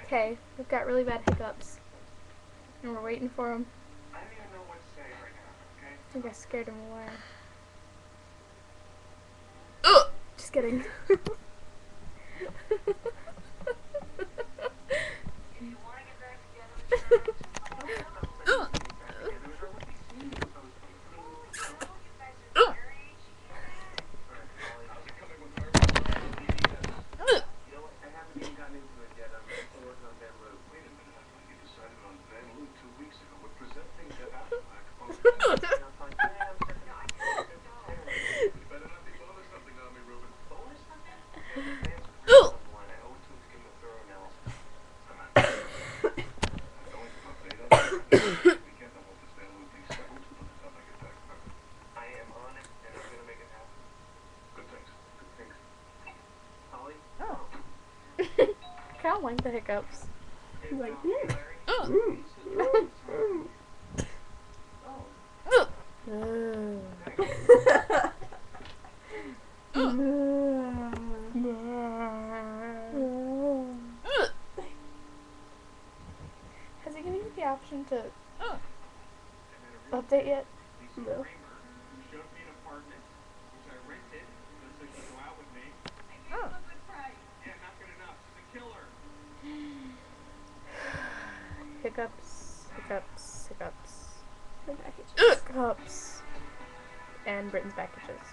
Okay, we've got really bad hiccups. And we're waiting for him. I don't even know what to say right now, okay? I think I scared him away. Ugh! Just kidding. If you want to get back together with Ugh! I don't like the hiccups. He's like, Has he given you the option to update yet? no. Hiccups, hiccups, hiccups, My back itches. hiccups, and Britton's back itches.